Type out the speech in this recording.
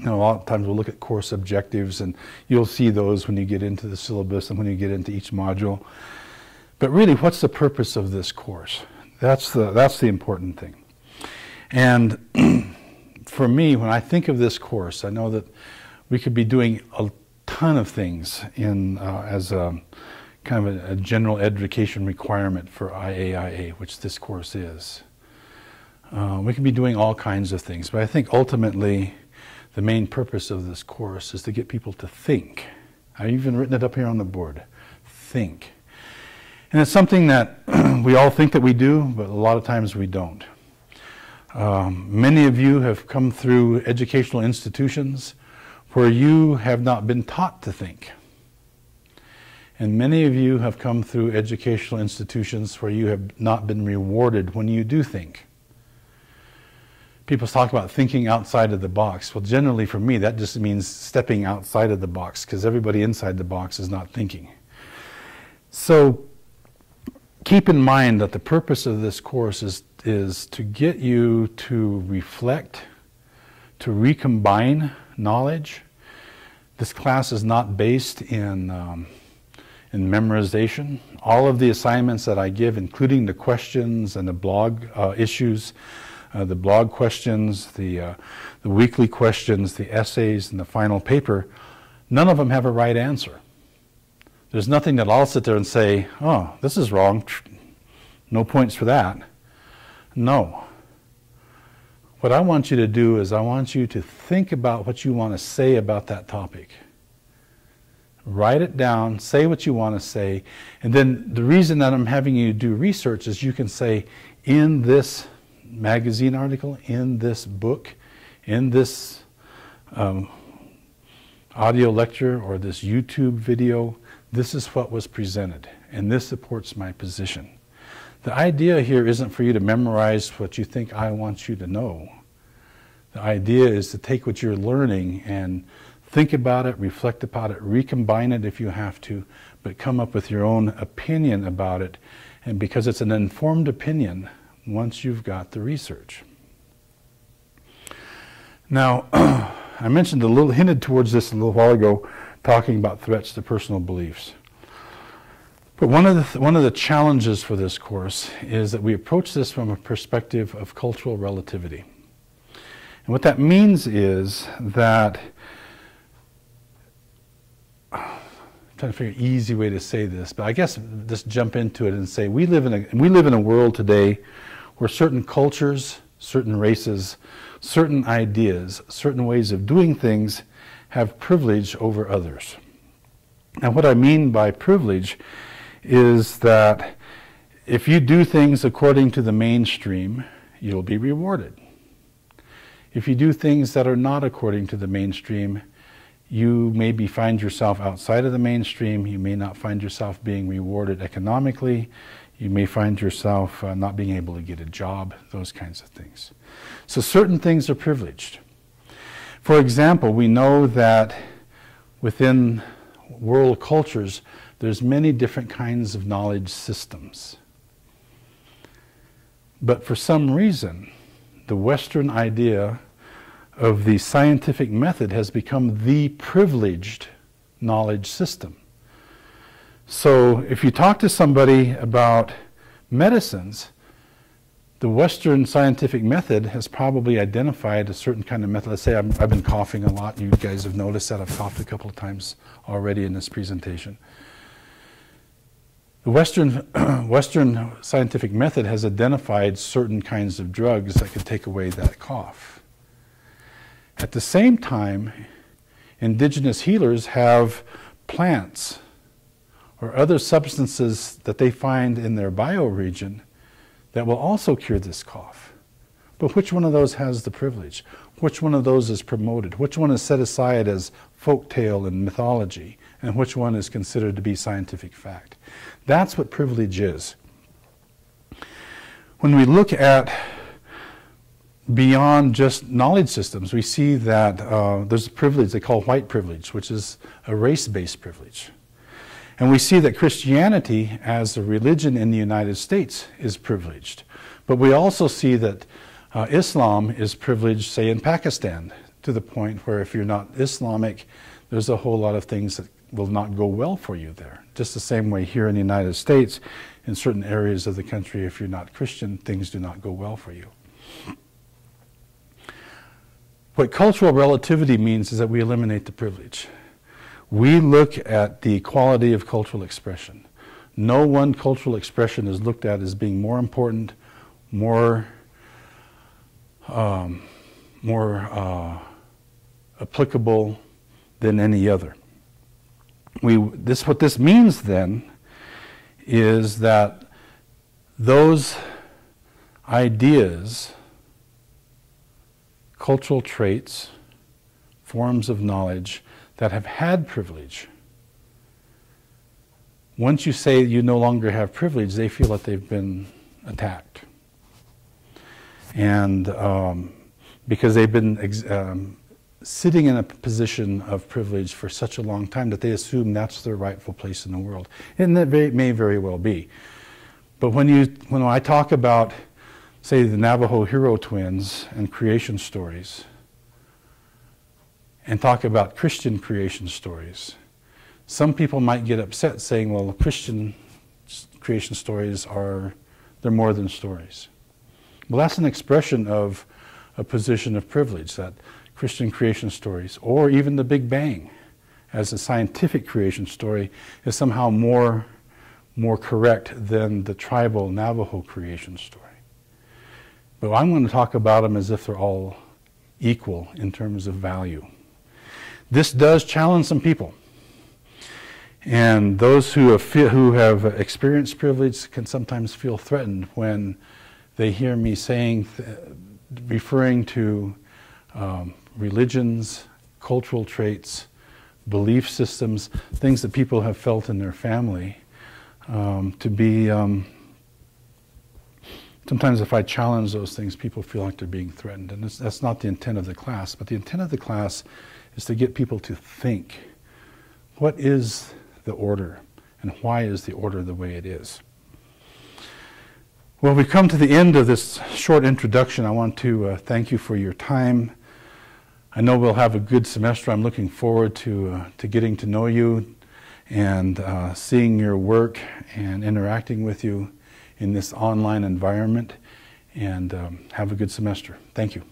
a lot of times we'll look at course objectives, and you'll see those when you get into the syllabus and when you get into each module. But really, what's the purpose of this course? That's the important thing. And for me, when I think of this course, I know that we could be doing a ton of things as a kind of a general education requirement for IAIA, which this course is. We could be doing all kinds of things, but I think ultimately the main purpose of this course is to get people to think. I've even written it up here on the board. Think. And it's something that we all think that we do, but a lot of times we don't. Many of you have come through educational institutions where you have not been taught to think. And many of you have come through educational institutions where you have not been rewarded when you do think. People talk about thinking outside of the box. Well, generally for me, that just means stepping outside of the box, because everybody inside the box is not thinking. So keep in mind that the purpose of this course is to get you to reflect, to recombine knowledge. This class is not based in memorization. All of the assignments that I give, including the questions and the blog issues, the blog questions, the weekly questions, the essays, and the final paper, none of them have a right answer. There's nothing that I'll sit there and say, oh, this is wrong, no points for that. No. What I want you to do is I want you to think about what you want to say about that topic. Write it down, say what you want to say, and then the reason that I'm having you do research is you can say, in this magazine article, in this book, in this audio lecture or this YouTube video, this is what was presented, and this supports my position. The idea here isn't for you to memorize what you think I want you to know. The idea is to take what you're learning and think about it, reflect about it, recombine it if you have to, but come up with your own opinion about it. And because it's an informed opinion, once you've got the research. Now, I mentioned hinted towards this a little while ago, talking about threats to personal beliefs. But one of the challenges for this course is that we approach this from a perspective of cultural relativity. And what that means is that, I'm trying to figure an easy way to say this, but I guess just jump into it and say we live in a world today where certain cultures, certain races, certain ideas, certain ways of doing things have privilege over others. And what I mean by privilege is that if you do things according to the mainstream, you'll be rewarded. If you do things that are not according to the mainstream, you maybe find yourself outside of the mainstream, you may not find yourself being rewarded economically, you may find yourself not being able to get a job, those kinds of things. So certain things are privileged. For example, we know that within world cultures, there's many different kinds of knowledge systems. But for some reason, the Western idea of the scientific method has become the privileged knowledge system. So if you talk to somebody about medicines, the Western scientific method has probably identified a certain kind of method. Let's say I've been coughing a lot. You guys have noticed that I've coughed a couple of times already in this presentation. The Western scientific method has identified certain kinds of drugs that could take away that cough. At the same time, indigenous healers have plants or other substances that they find in their bioregion that will also cure this cough. But which one of those has the privilege? Which one of those is promoted? Which one is set aside as folktale and mythology? And which one is considered to be scientific fact? That's what privilege is. When we look at beyond just knowledge systems, we see that there's a privilege they call white privilege, which is a race-based privilege. And we see that Christianity as a religion in the United States is privileged. But we also see that Islam is privileged, say, in Pakistan, to the point where if you're not Islamic, there's a whole lot of things that will not go well for you there. Just the same way here in the United States, in certain areas of the country, if you're not Christian, things do not go well for you. What cultural relativity means is that we eliminate the privilege. We look at the quality of cultural expression. No one cultural expression is looked at as being more important, more applicable than any other. What this means then is that those ideas, cultural traits, forms of knowledge that have had privilege, once you say you no longer have privilege, they feel that they've been attacked. And because they've been sitting in a position of privilege for such a long time that they assume that's their rightful place in the world. And that may very well be. But when I talk about, say, the Navajo hero twins and creation stories, and talk about Christian creation stories, some people might get upset saying, well, Christian creation stories they're more than stories. Well, that's an expression of a position of privilege, that Christian creation stories, or even the Big Bang as a scientific creation story, is somehow more correct than the tribal Navajo creation story. But I'm going to talk about them as if they're all equal in terms of value. This does challenge some people. And those who have experienced privilege can sometimes feel threatened when they hear me referring to religions, cultural traits, belief systems, things that people have felt in their family, to be, sometimes if I challenge those things, people feel like they're being threatened. And that's not the intent of the class, but the intent of the class is to get people to think, what is the order, and why is the order the way it is? Well, we've come to the end of this short introduction. I want to thank you for your time. I know we'll have a good semester. I'm looking forward to getting to know you and seeing your work and interacting with you in this online environment. And have a good semester. Thank you.